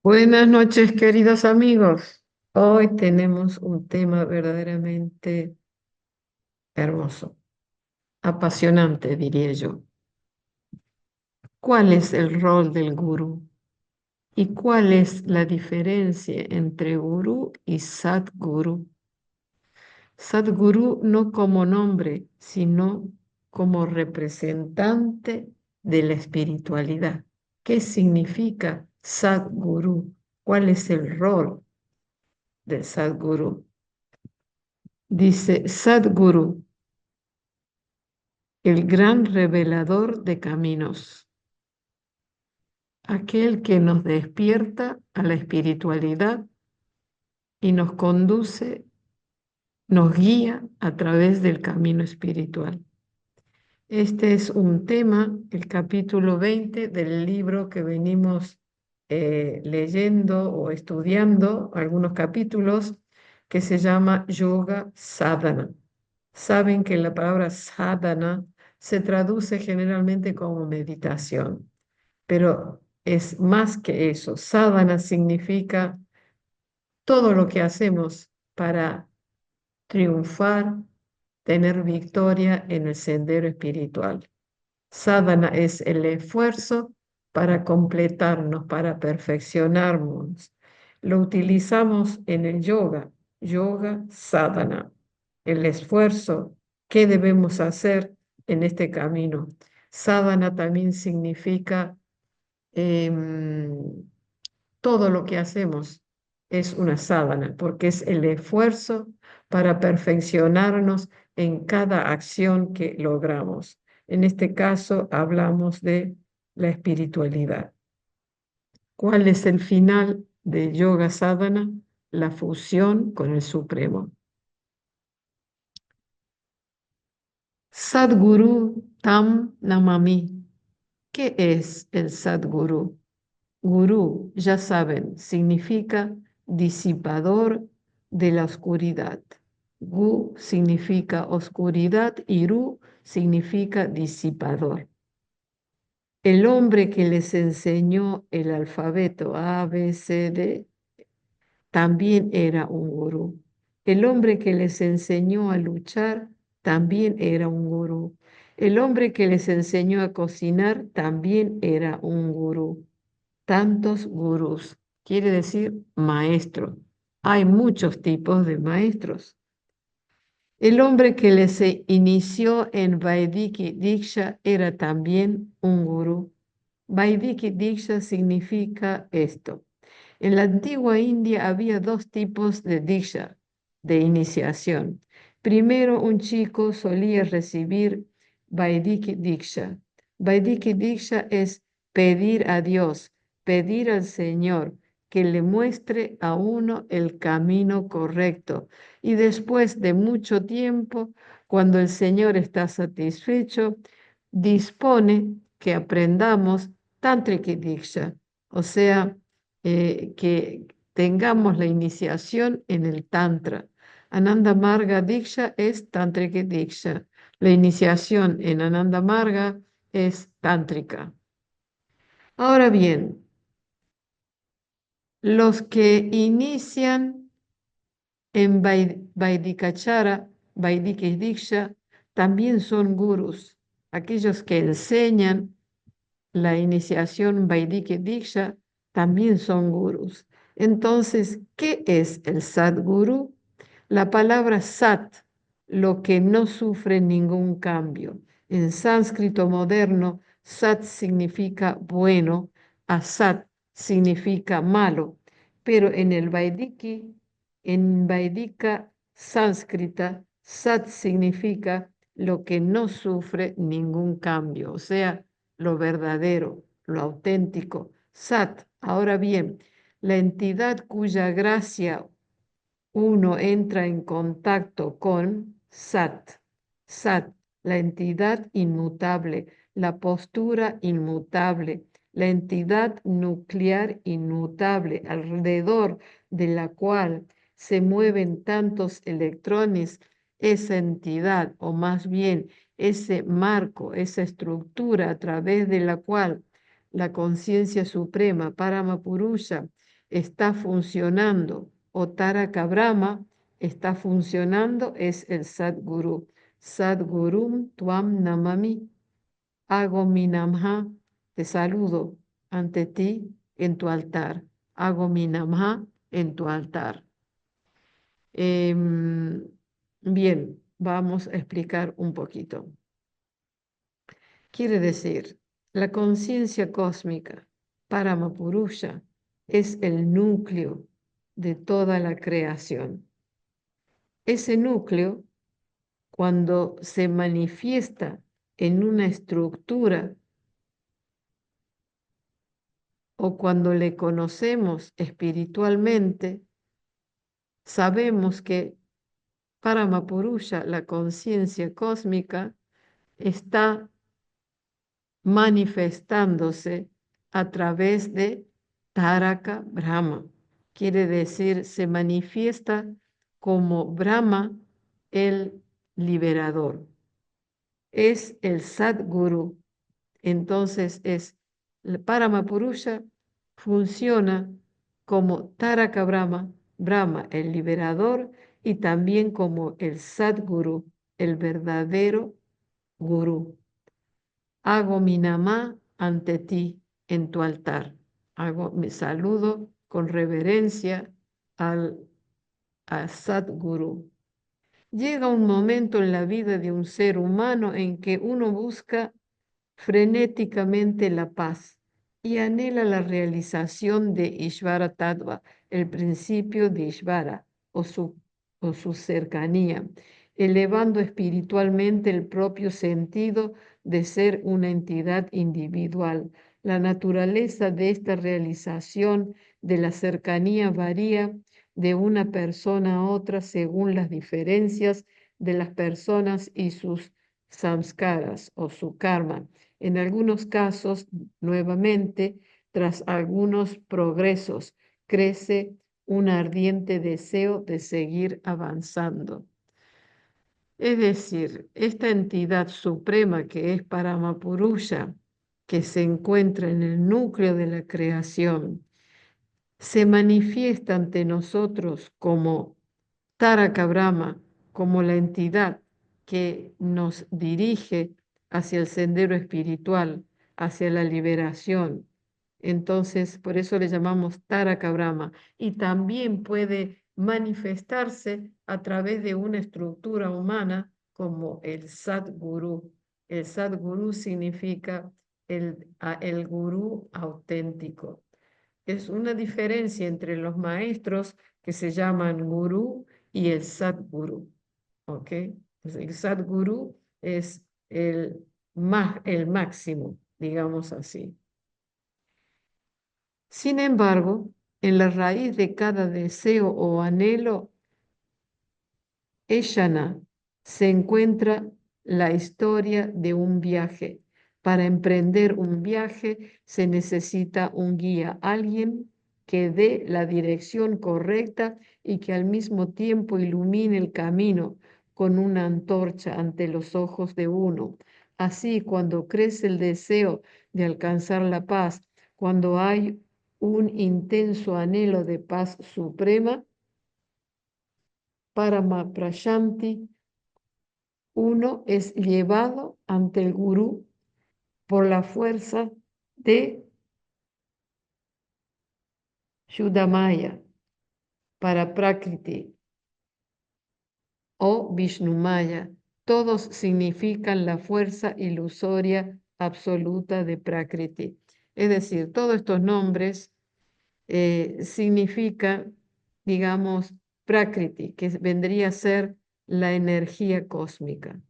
Buenas noches, queridos amigos. Hoy tenemos un tema verdaderamente hermoso, apasionante, diría yo. ¿Cuál es el rol del gurú? ¿Y cuál es la diferencia entre gurú y sadguru? Sadguru no como nombre, sino como representante de la espiritualidad. ¿Qué significa sadguru? ¿Cuál es el rol del sadguru? Dice Sadguru, el gran revelador de caminos, aquel que nos despierta a la espiritualidad y nos conduce, nos guía a través del camino espiritual. Este es un tema, el capítulo 20 del libro que venimos leyendo o estudiando, algunos capítulos, que se llama Yoga Sadhana. Saben que la palabra sadhana se traduce generalmente como meditación, pero es más que eso. Sadhana significa todo lo que hacemos para triunfar, tener victoria en el sendero espiritual. Sadhana es el esfuerzo para completarnos, para perfeccionarnos. Lo utilizamos en el yoga, yoga sadhana, el esfuerzo que debemos hacer en este camino. Sadhana también significa em, todo lo que hacemos es una sadhana, porque es el esfuerzo para perfeccionarnos en cada acción que logramos. En este caso hablamos de la espiritualidad. ¿Cuál es el final de Yoga Sadhana? La fusión con el Supremo. Sadguru Tam Namami. ¿Qué es el Sadguru? Gurú, ya saben, significa disipador de la oscuridad. Gu significa oscuridad y Ru significa disipador. El hombre que les enseñó el alfabeto A, B, C, D también era un gurú. El hombre que les enseñó a luchar también era un gurú. El hombre que les enseñó a cocinar también era un gurú. Tantos gurús, quiere decir maestro. Hay muchos tipos de maestros. El hombre que les inició en Vaidiki Diksha era también un gurú. Vaidiki Diksha significa esto. En la antigua India había dos tipos de Diksha, de iniciación. Primero, un chico solía recibir Vaidiki Diksha. Vaidiki Diksha es pedir a Dios, pedir al Señor que le muestre a uno el camino correcto. Y después de mucho tiempo, cuando el Señor está satisfecho, dispone que aprendamos Tantrika Diksha, o sea, que tengamos la iniciación en el Tantra. Ananda Marga Diksha es Tantrika Diksha. La iniciación en Ananda Marga es tántrica. Ahora bien, los que inician en Vaidikachara, Vaidiki Diksha, también son gurús. Aquellos que enseñan la iniciación Vaidiki Diksha también son gurús. Entonces, ¿qué es el Sadguru? La palabra Sat, lo que no sufre ningún cambio. En sánscrito moderno, Sat significa bueno, Asat significa malo, pero en el Vaidiki, en Vaidika sánscrita, Sat significa lo que no sufre ningún cambio, o sea, lo verdadero, lo auténtico. Sat, ahora bien, la entidad cuya gracia uno entra en contacto con Sat. Sat, la entidad inmutable, la postura inmutable, la entidad nuclear inmutable, alrededor de la cual se mueven tantos electrones, esa entidad, o más bien ese marco, esa estructura a través de la cual la conciencia suprema, Paramapurusha, está funcionando, o Taraka Brahma está funcionando, es el Sadguru. Sadgurum Tuam Namami. Hago mi namha, te saludo ante ti en tu altar. Hago mi namha en tu altar. Bien, vamos a explicar un poquito. Quiere decir, la conciencia cósmica, Paramapurusha, es el núcleo de toda la creación. Ese núcleo, cuando se manifiesta en una estructura o cuando le conocemos espiritualmente, sabemos que Paramapurusha, la conciencia cósmica, está manifestándose a través de Taraka Brahma. Quiere decir, se manifiesta como Brahma, el liberador. Es el Sadguru. Entonces es el Paramapurusha funciona como Taraka Brahma, Brahma el liberador, y también como el Sadguru, el verdadero gurú. Hago mi namá ante ti en tu altar. Hago mi saludo con reverencia al a Sadguru. Llega un momento en la vida de un ser humano en que uno busca frenéticamente la paz y anhela la realización de Ishvara Tattva, el principio de Ishvara o su cercanía, elevando espiritualmente el propio sentido de ser una entidad individual. La naturaleza de esta realización de la cercanía varía de una persona a otra según las diferencias de las personas y sus samskaras o su karma. En algunos casos, nuevamente, tras algunos progresos, crece un ardiente deseo de seguir avanzando. Es decir, esta entidad suprema que es Paramapurusha, que se encuentra en el núcleo de la creación, se manifiesta ante nosotros como Taraka Brahma, como la entidad que nos dirige hacia el sendero espiritual, hacia la liberación. Entonces, por eso le llamamos Taraka Brahma. Y también puede manifestarse a través de una estructura humana como el Sadguru. El Sadguru significa el gurú auténtico. Es una diferencia entre los maestros que se llaman gurú y el Sadguru, ¿ok? Pues el Sadguru es el máximo, digamos así. Sin embargo, en la raíz de cada deseo o anhelo Eshana se encuentra la historia de un viaje. Para emprender un viaje se necesita un guía, alguien que dé la dirección correcta y que al mismo tiempo ilumine el camino con una antorcha ante los ojos de uno. Así, cuando crece el deseo de alcanzar la paz, cuando hay un intenso anhelo de paz suprema, Paramaprashanti, uno es llevado ante el gurú por la fuerza de Shuddhamaya para Prakriti o Vishnumaya. Todos significan la fuerza ilusoria absoluta de Prakriti. Es decir, todos estos nombres significan, digamos, Prakriti, que vendría a ser la energía cósmica.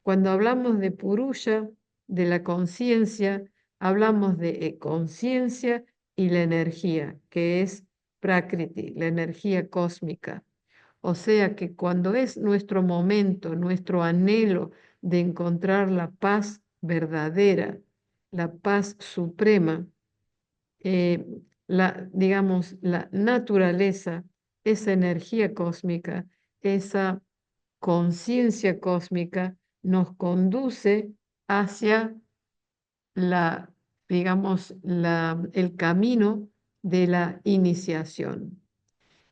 Cuando hablamos de Purusha, de la conciencia, hablamos de conciencia y la energía, que es Prakriti, la energía cósmica. O sea que cuando es nuestro momento, nuestro anhelo de encontrar la paz verdadera, la paz suprema, eh, digamos, la naturaleza, esa energía cósmica, esa conciencia cósmica nos conduce hacia la, digamos, el camino de la iniciación.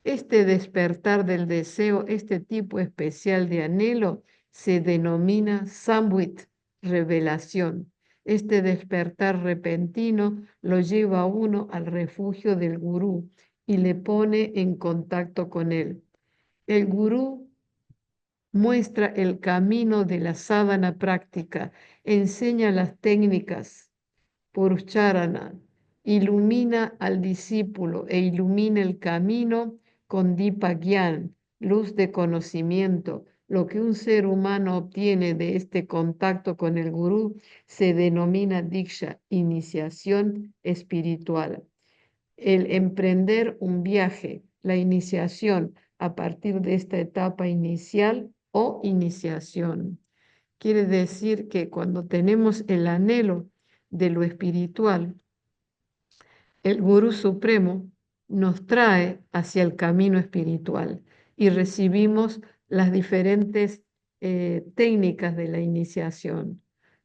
Este despertar del deseo, este tipo especial de anhelo, se denomina samvit, revelación. Este despertar repentino lo lleva a uno al refugio del gurú y le pone en contacto con él. El gurú muestra el camino de la sadhana práctica, enseña las técnicas Purusharana, ilumina al discípulo e ilumina el camino con Dipa Gyan, luz de conocimiento. Lo que un ser humano obtiene de este contacto con el gurú se denomina Diksha, iniciación espiritual. El emprender un viaje, la iniciación a partir de esta etapa inicial o iniciación. Quiere decir que cuando tenemos el anhelo de lo espiritual, el Gurú Supremo nos trae hacia el camino espiritual y recibimos las diferentes técnicas de la iniciación.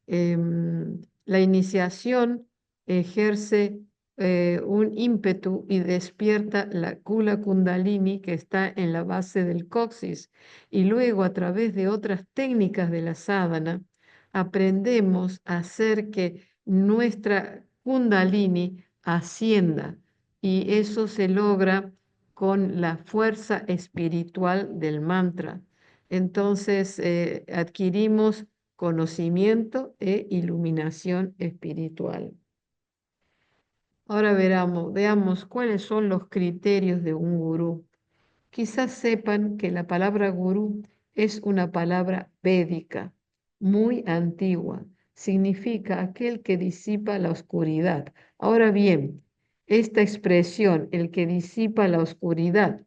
La iniciación ejerce un ímpetu y despierta la Kula Kundalini que está en la base del coxis y luego a través de otras técnicas de la sadhana aprendemos a hacer que nuestra Kundalini ascienda y eso se logra con la fuerza espiritual del mantra. Entonces adquirimos conocimiento e iluminación espiritual. Ahora veamos cuáles son los criterios de un gurú. Quizás sepan que la palabra gurú es una palabra védica, muy antigua. Significa aquel que disipa la oscuridad. Ahora bien, esta expresión, el que disipa la oscuridad,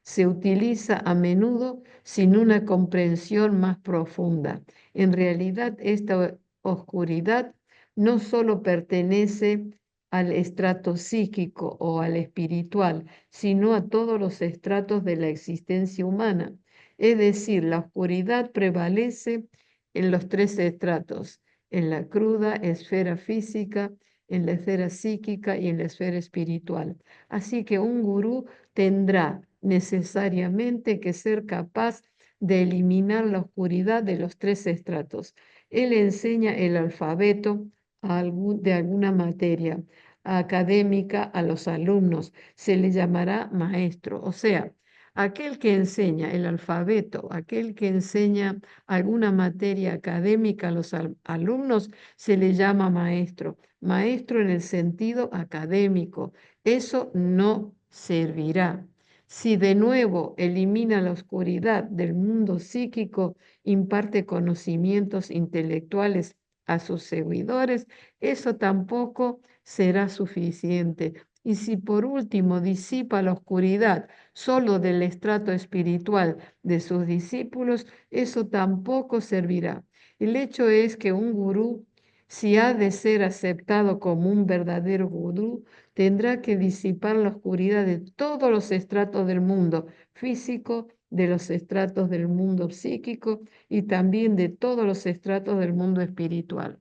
se utiliza a menudo sin una comprensión más profunda. En realidad, esta oscuridad no solo pertenece al estrato psíquico o al espiritual, sino a todos los estratos de la existencia humana. Es decir, la oscuridad prevalece en los tres estratos, en la cruda esfera física, en la esfera psíquica y en la esfera espiritual. Así que un gurú tendrá necesariamente que ser capaz de eliminar la oscuridad de los tres estratos. Él enseña el alfabeto de alguna materia académica a los alumnos, se le llamará maestro. O sea, aquel que enseña el alfabeto, aquel que enseña alguna materia académica a los alumnos, se le llama maestro. Maestro en el sentido académico. Eso no servirá. Si de nuevo elimina la oscuridad del mundo psíquico, imparte conocimientos intelectuales a sus seguidores, eso tampoco será suficiente. Y si por último disipa la oscuridad solo del estrato espiritual de sus discípulos, eso tampoco servirá. El hecho es que un gurú, si ha de ser aceptado como un verdadero gurú, tendrá que disipar la oscuridad de todos los estratos del mundo físico, de los estratos del mundo psíquico y también de todos los estratos del mundo espiritual.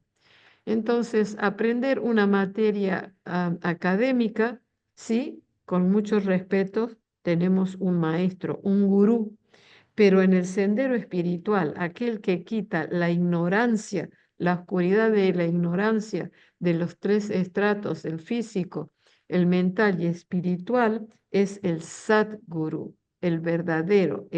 Entonces, aprender una materia académica, sí, con mucho respeto, tenemos un maestro, un gurú, pero en el sendero espiritual, aquel que quita la ignorancia, la oscuridad de la ignorancia de los tres estratos, el físico, el mental y espiritual, es el Satguru, el verdadero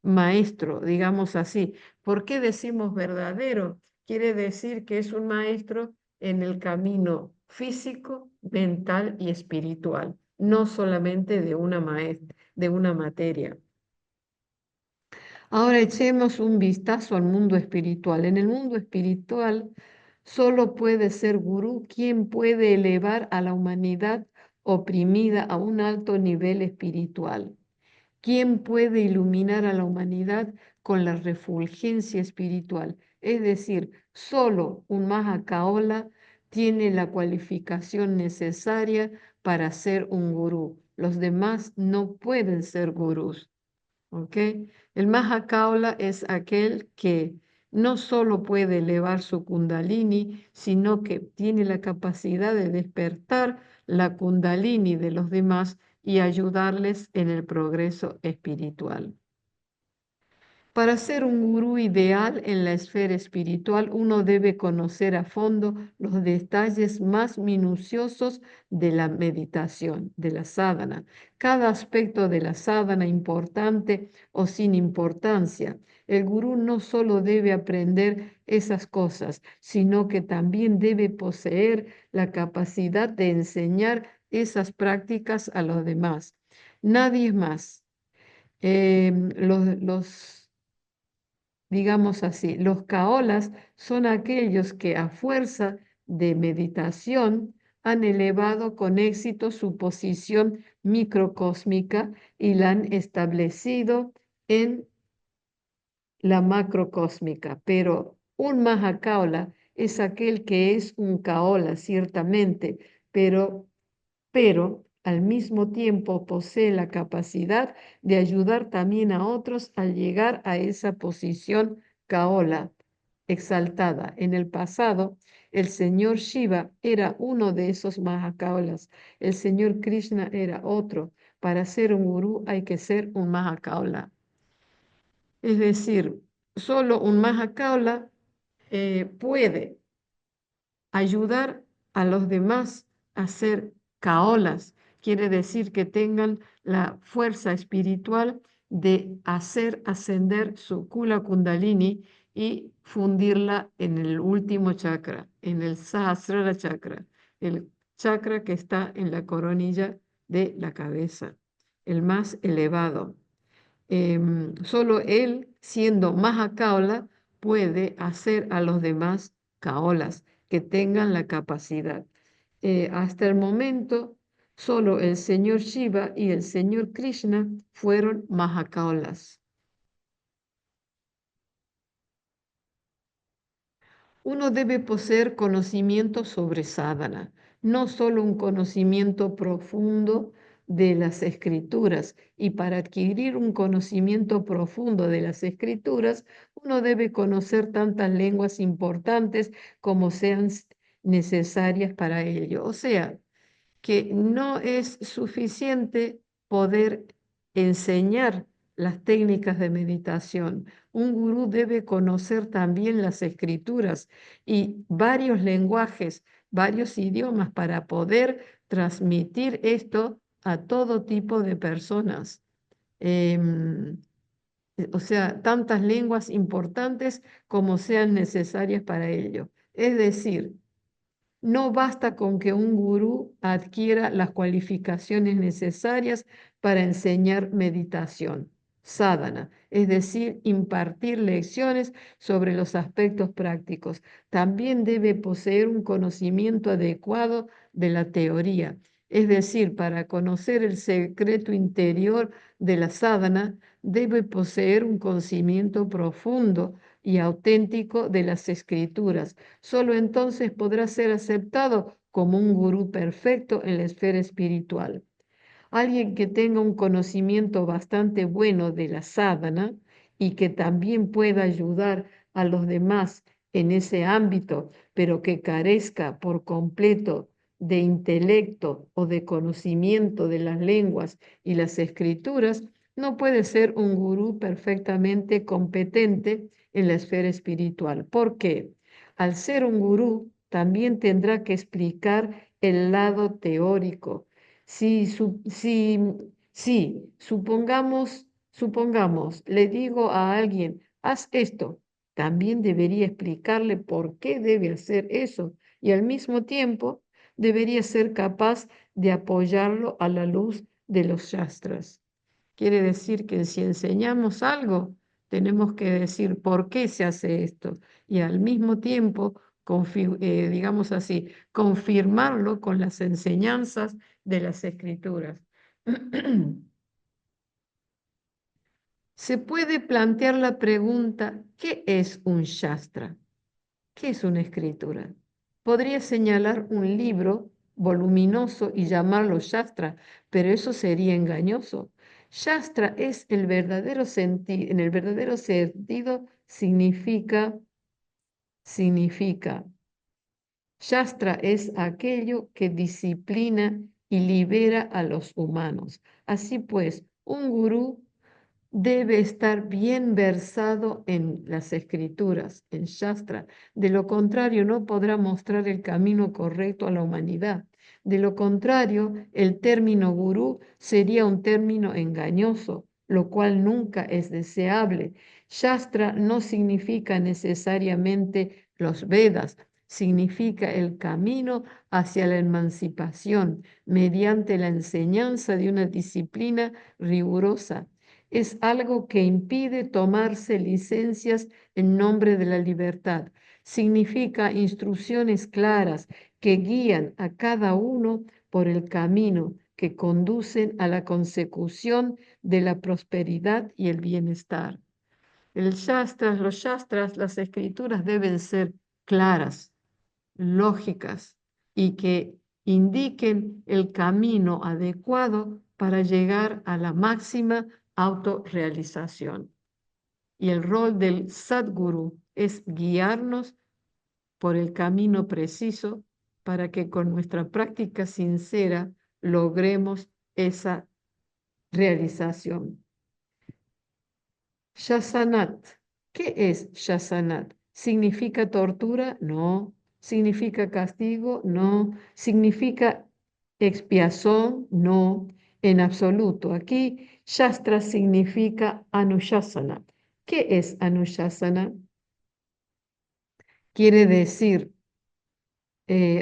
maestro, digamos así. ¿Por qué decimos verdadero? Quiere decir que es un maestro en el camino físico, mental y espiritual, no solamente de una materia. Ahora echemos un vistazo al mundo espiritual. En el mundo espiritual solo puede ser gurú quien puede elevar a la humanidad oprimida a un alto nivel espiritual. ¿Quién puede iluminar a la humanidad con la refulgencia espiritual? Es decir, solo un Mahakaola tiene la cualificación necesaria para ser un gurú. Los demás no pueden ser gurús. ¿Ok? El Mahakaola es aquel que no solo puede elevar su Kundalini, sino que tiene la capacidad de despertar la kundalini de los demás y ayudarles en el progreso espiritual. Para ser un gurú ideal en la esfera espiritual, uno debe conocer a fondo los detalles más minuciosos de la meditación, de la sadhana. Cada aspecto de la sadhana, importante o sin importancia. El gurú no solo debe aprender esas cosas, sino que también debe poseer la capacidad de enseñar esas prácticas a los demás. Nadie más. Los digamos así, los kaolas son aquellos que a fuerza de meditación han elevado con éxito su posición microcósmica y la han establecido en la macrocósmica. Pero un Mahakaola es aquel que es un kaola, ciertamente, pero al mismo tiempo posee la capacidad de ayudar también a otros al llegar a esa posición kaola exaltada. En el pasado, el señor Shiva era uno de esos Mahakaolas, el señor Krishna era otro. Para ser un gurú hay que ser un Mahakaola. Es decir, solo un Mahakaola puede ayudar a los demás a ser caolas. Quiere decir que tengan la fuerza espiritual de hacer ascender su Kula Kundalini y fundirla en el último chakra, en el Sahasrara chakra, el chakra que está en la coronilla de la cabeza, el más elevado. Solo él, siendo Mahakaola, puede hacer a los demás caolas que tengan la capacidad. Hasta el momento, solo el señor Shiva y el señor Krishna fueron Mahakaolas. Uno debe poseer conocimiento sobre sadhana, no solo un conocimiento profundo de las escrituras. Y para adquirir un conocimiento profundo de las escrituras, uno debe conocer tantas lenguas importantes como sean necesarias para ello. O sea, que no es suficiente poder enseñar las técnicas de meditación. Un gurú debe conocer también las escrituras y varios lenguajes, varios idiomas para poder transmitir esto a todo tipo de personas. Em, o sea, tantas lenguas importantes como sean necesarias para ello. Es decir, no basta con que un gurú adquiera las cualificaciones necesarias para enseñar meditación, sadhana, es decir, impartir lecciones sobre los aspectos prácticos. También debe poseer un conocimiento adecuado de la teoría, es decir, para conocer el secreto interior de la sadhana, debe poseer un conocimiento profundo y auténtico de las escrituras. Solo entonces podrá ser aceptado como un gurú perfecto en la esfera espiritual. Alguien que tenga un conocimiento bastante bueno de la sadhana y que también pueda ayudar a los demás en ese ámbito, pero que carezca por completo de intelecto o de conocimiento de las lenguas y las escrituras, no puede ser un gurú perfectamente competente en la esfera espiritual. ¿Por qué? Al ser un gurú, también tendrá que explicar el lado teórico. Si supongamos, le digo a alguien, haz esto, también debería explicarle por qué debe hacer eso y al mismo tiempo debería ser capaz de apoyarlo a la luz de los shastras. Quiere decir que si enseñamos algo, tenemos que decir por qué se hace esto y al mismo tiempo, digamos así, confirmarlo con las enseñanzas de las escrituras. Se puede plantear la pregunta, ¿qué es un shastra? ¿Qué es una escritura? Podría señalar un libro voluminoso y llamarlo Shastra, pero eso sería engañoso. Shastra es el verdadero sentido, en el verdadero sentido significa Shastra es aquello que disciplina y libera a los humanos. Así pues, un gurú debe estar bien versado en las escrituras, en Shastra. De lo contrario, no podrá mostrar el camino correcto a la humanidad. De lo contrario, el término gurú sería un término engañoso, lo cual nunca es deseable. Shastra no significa necesariamente los Vedas, significa el camino hacia la emancipación mediante la enseñanza de una disciplina rigurosa. Es algo que impide tomarse licencias en nombre de la libertad. Significa instrucciones claras que guían a cada uno por el camino que conducen a la consecución de la prosperidad y el bienestar. Los shastras, las escrituras deben ser claras, lógicas y que indiquen el camino adecuado para llegar a la máxima autorrealización. Y el rol del Sadguru es guiarnos por el camino preciso para que con nuestra práctica sincera logremos esa realización. Shasanat. ¿Qué es Shasanat? ¿Significa tortura? No. ¿Significa castigo? No. ¿Significa expiación? No. En absoluto. Aquí Shastra significa Anushasana. ¿Qué es Anushasana? Quiere decir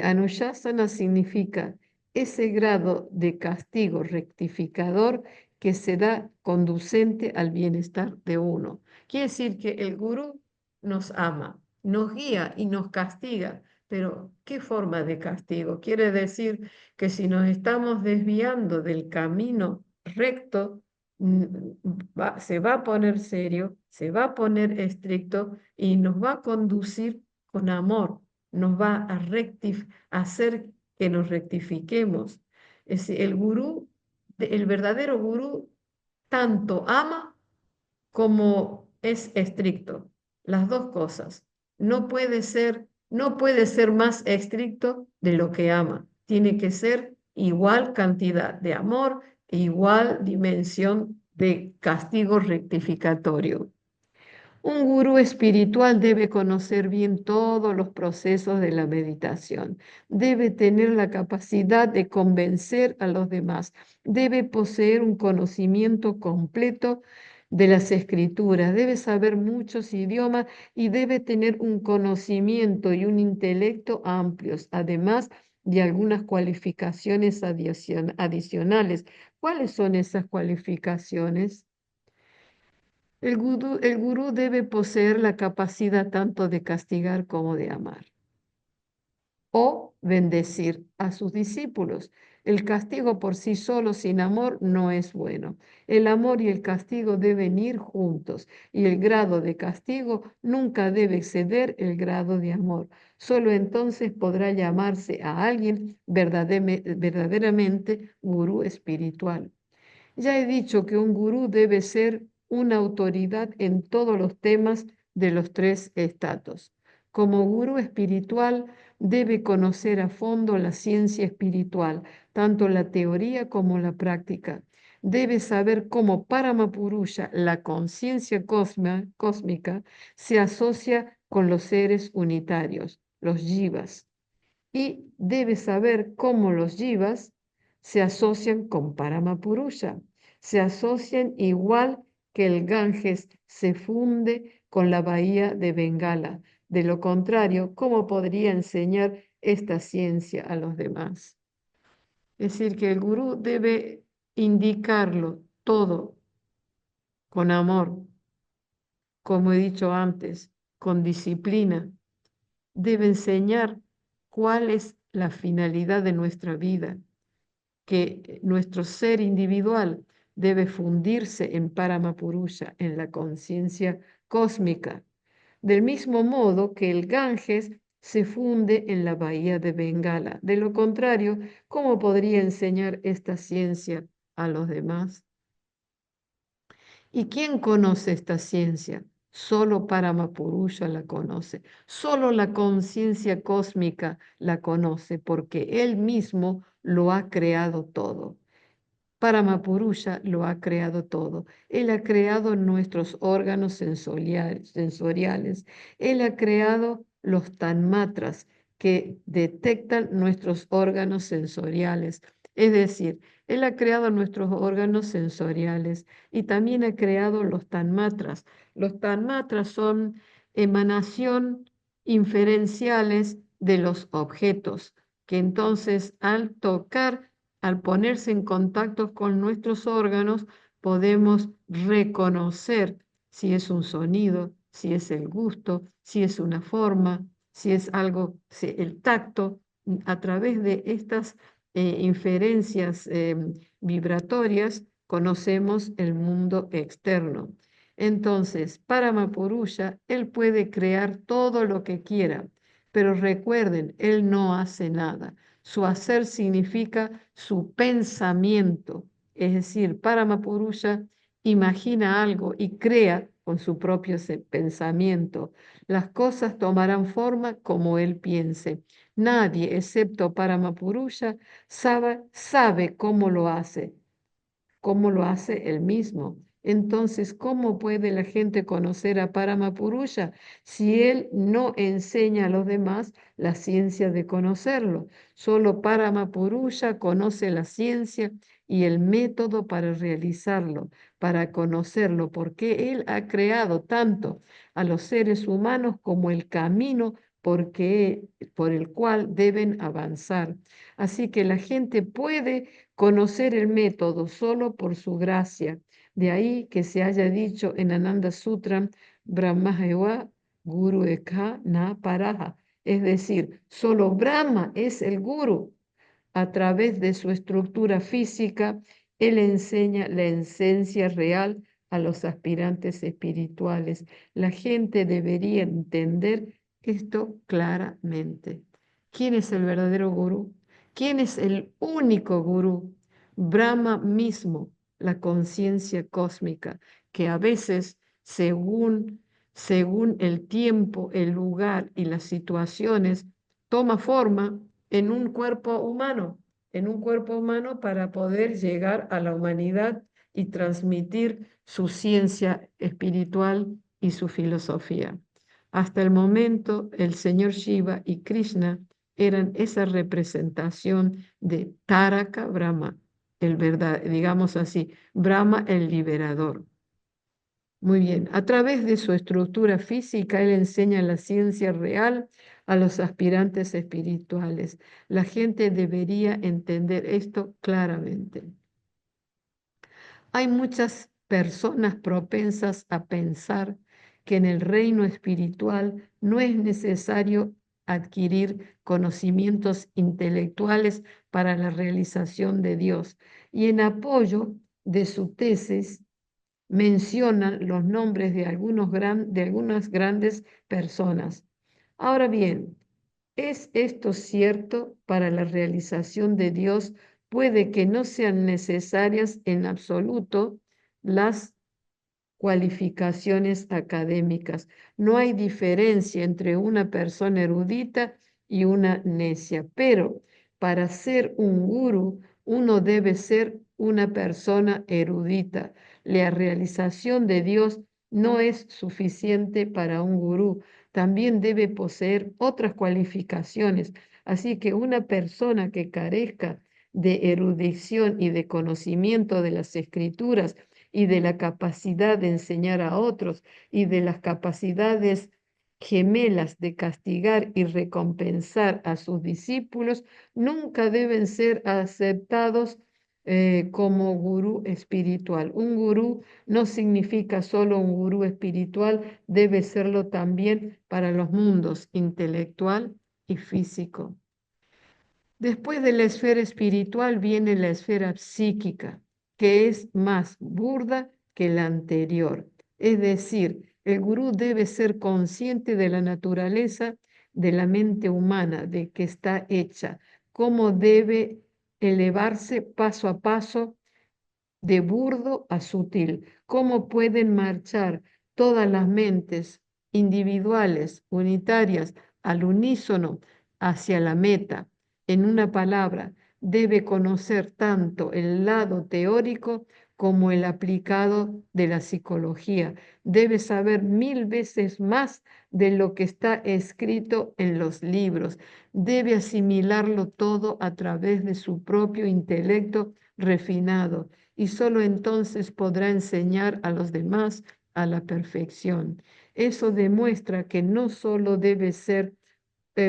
Anushasana significa ese grado de castigo rectificador que se da conducente al bienestar de uno. Quiere decir que el gurú nos ama, nos guía y nos castiga, pero ¿qué forma de castigo? Quiere decir que si nos estamos desviando del camino recto, mm, se va a poner serio, se va a poner estricto y nos va a conducir con amor, nos va a hacer que nos rectifiquemos. El gurú, el verdadero gurú, tanto ama como es estricto. Las dos cosas. No puede ser más estricto de lo que ama. Tiene que ser igual cantidad de amor e igual dimensión de castigo rectificatorio. Un gurú espiritual debe conocer bien todos los procesos de la meditación, debe tener la capacidad de convencer a los demás, debe poseer un conocimiento completo de las escrituras, debe saber muchos idiomas y debe tener un conocimiento y un intelecto amplios, además de algunas cualificaciones adicionales. ¿Cuáles son esas cualificaciones? El gurú debe poseer la capacidad tanto de castigar como de amar o bendecir a sus discípulos. El castigo por sí solo sin amor no es bueno. El amor y el castigo deben ir juntos y el grado de castigo nunca debe exceder el grado de amor. Solo entonces podrá llamarse a alguien verdaderamente gurú espiritual. Ya he dicho que un gurú debe ser una autoridad en todos los temas de los tres estados. Como gurú espiritual, debe conocer a fondo la ciencia espiritual, tanto la teoría como la práctica. Debe saber cómo Paramapurusha, la conciencia cósmica, se asocia con los seres unitarios, los jivas, y debe saber cómo los jivas se asocian con Paramapurusha, se asocian igual que el Ganges se funde con la bahía de Bengala. De lo contrario, ¿cómo podría enseñar esta ciencia a los demás? Es decir, que el gurú debe indicarlo todo con amor, como he dicho antes, con disciplina. Debe enseñar cuál es la finalidad de nuestra vida, que nuestro ser individual debe fundirse en Paramapurusha, en la conciencia cósmica, del mismo modo que el Ganges se funde en la bahía de Bengala. De lo contrario, ¿cómo podría enseñar esta ciencia a los demás? ¿Y quién conoce esta ciencia? Solo Paramapurusha la conoce. Solo la conciencia cósmica la conoce porque él mismo lo ha creado todo. Paramapurusha lo ha creado todo. Él ha creado nuestros órganos sensoriales. Él ha creado los tanmatras que detectan nuestros órganos sensoriales. Es decir, Él ha creado nuestros órganos sensoriales y también ha creado los tanmatras. Los tanmatras son emanación inferenciales de los objetos, que entonces al tocar, al ponerse en contacto con nuestros órganos, podemos reconocer si es un sonido, si es el gusto, si es una forma, si es algo, el tacto. A través de estas inferencias vibratorias conocemos el mundo externo. Entonces, para Mahapuruša, él puede crear todo lo que quiera, pero recuerden, él no hace nada. Su hacer significa su pensamiento, es decir, Paramapurusha imagina algo y crea con su propio pensamiento. Las cosas tomarán forma como él piense. Nadie, excepto Paramapurusha, sabe cómo lo hace él mismo. Entonces, ¿cómo puede la gente conocer a Paramapurusha si él no enseña a los demás la ciencia de conocerlo? Solo Paramapurusha conoce la ciencia y el método para realizarlo, para conocerlo, porque él ha creado tanto a los seres humanos como el camino por el cual deben avanzar. Así que la gente puede conocer el método solo por su gracia. De ahí que se haya dicho en Ananda Sutra, Brahmaeva Guru Ekha Na Paraha. Es decir, solo Brahma es el Guru. A través de su estructura física, él enseña la esencia real a los aspirantes espirituales. La gente debería entender esto claramente. ¿Quién es el verdadero gurú? ¿Quién es el único gurú? Brahma mismo, la conciencia cósmica, que a veces, según el tiempo, el lugar y las situaciones, toma forma en un cuerpo humano para poder llegar a la humanidad y transmitir su ciencia espiritual y su filosofía. Hasta el momento, el señor Shiva y Krishna eran esa representación de Taraka Brahma, el verdad, digamos así, Brahma el liberador. Muy bien, a través de su estructura física, él enseña la ciencia real a los aspirantes espirituales. La gente debería entender esto claramente. Hay muchas personas propensas a pensar que en el reino espiritual no es necesario adquirir conocimientos intelectuales para la realización de Dios. Y en apoyo de su tesis, mencionan los nombres de algunas grandes personas. Ahora bien, ¿es esto cierto para la realización de Dios? Puede que no sean necesarias en absoluto las cualificaciones académicas. No hay diferencia entre una persona erudita y una necia, pero para ser un gurú, uno debe ser una persona erudita. La realización de Dios no es suficiente para un gurú, también debe poseer otras cualificaciones. Así que una persona que carezca de erudición y de conocimiento de las escrituras y de la capacidad de enseñar a otros y de las capacidades gemelas de castigar y recompensar a sus discípulos, nunca deben ser aceptados como gurú espiritual. Un gurú no significa solo un gurú espiritual, debe serlo también para los mundos intelectual y físico. Después de la esfera espiritual viene la esfera psíquica, que es más burda que la anterior. Es decir, el gurú debe ser consciente de la naturaleza de la mente humana, de que está hecha, cómo debe elevarse paso a paso de burdo a sutil, cómo pueden marchar todas las mentes individuales, unitarias, al unísono hacia la meta. En una palabra, debe conocer tanto el lado teórico como el aplicado de la psicología. Debe saber 1000 veces más de lo que está escrito en los libros. Debe asimilarlo todo a través de su propio intelecto refinado y solo entonces podrá enseñar a los demás a la perfección. Eso demuestra que no solo debe ser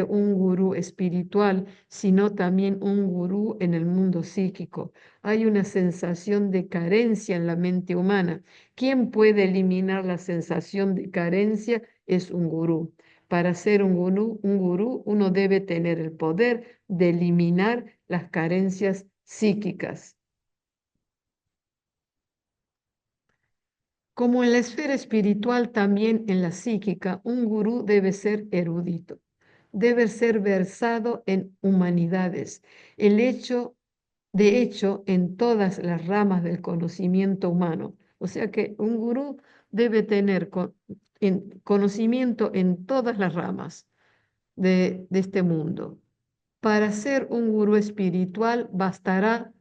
un gurú espiritual, sino también un gurú en el mundo psíquico. Hay una sensación de carencia en la mente humana. ¿Quién puede eliminar la sensación de carencia? Es un gurú. Para ser un gurú, uno debe tener el poder de eliminar las carencias psíquicas. Como en la esfera espiritual, también en la psíquica, un gurú debe ser erudito, debe ser versado en humanidades. De hecho, en todas las ramas del conocimiento humano. O sea que un gurú debe tener conocimiento en todas las ramas de este mundo. Para ser un gurú espiritual bastará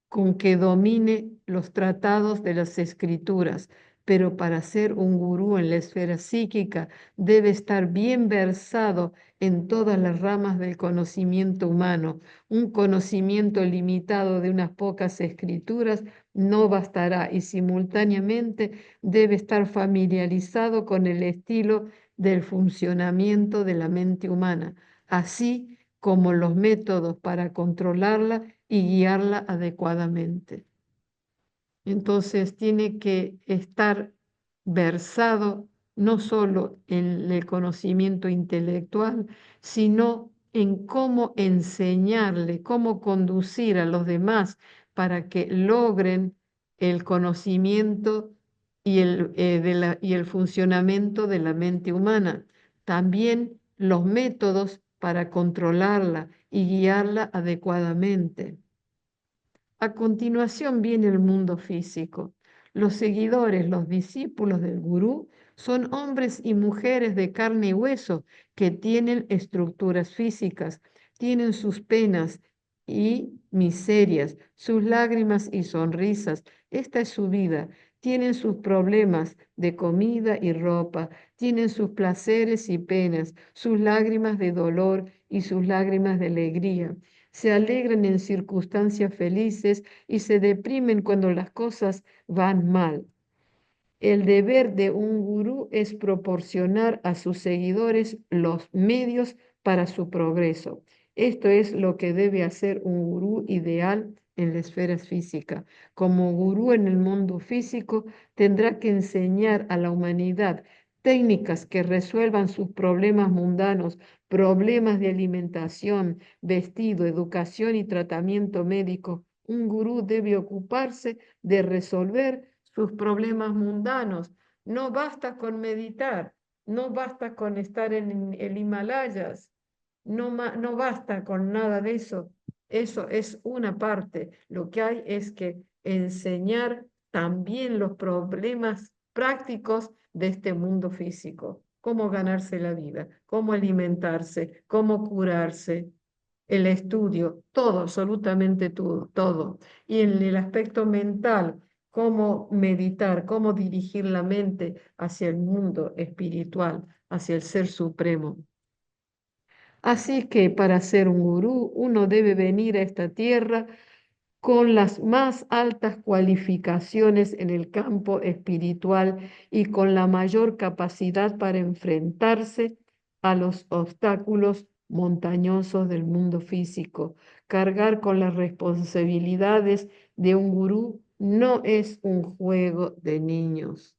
con que domine los tratados de las escrituras, pero para ser un gurú en la esfera psíquica debe estar bien versado en todas las ramas del conocimiento humano. Un conocimiento limitado de unas pocas escrituras no bastará y simultáneamente debe estar familiarizado con el estilo del funcionamiento de la mente humana, así como los métodos para controlarla y guiarla adecuadamente. Entonces tiene que estar versado no solo en el conocimiento intelectual, sino en cómo enseñarle, cómo conducir a los demás para que logren el conocimiento y el funcionamiento de la mente humana. También los métodos para controlarla y guiarla adecuadamente. A continuación viene el mundo físico. Los seguidores, los discípulos del gurú, son hombres y mujeres de carne y hueso que tienen estructuras físicas, tienen sus penas y miserias, sus lágrimas y sonrisas. Esta es su vida. Tienen sus problemas de comida y ropa, tienen sus placeres y penas, sus lágrimas de dolor y sus lágrimas de alegría. Se alegran en circunstancias felices y se deprimen cuando las cosas van mal. El deber de un gurú es proporcionar a sus seguidores los medios para su progreso. Esto es lo que debe hacer un gurú ideal en la esfera física. Como gurú en el mundo físico, tendrá que enseñar a la humanidad técnicas que resuelvan sus problemas mundanos, problemas de alimentación, vestido, educación y tratamiento médico. Un gurú debe ocuparse de resolver sus problemas mundanos. No basta con meditar, no basta con estar en el Himalayas, no basta con nada de eso. Eso es una parte. Lo que hay es que enseñar también los problemas prácticos de este mundo físico. Cómo ganarse la vida, cómo alimentarse, cómo curarse, el estudio, todo, absolutamente todo, todo. Y en el aspecto mental, cómo meditar, cómo dirigir la mente hacia el mundo espiritual, hacia el ser supremo. Así que para ser un gurú, uno debe venir a esta tierra con las más altas cualificaciones en el campo espiritual y con la mayor capacidad para enfrentarse a los obstáculos montañosos del mundo físico. Cargar con las responsabilidades de un gurú no es un juego de niños.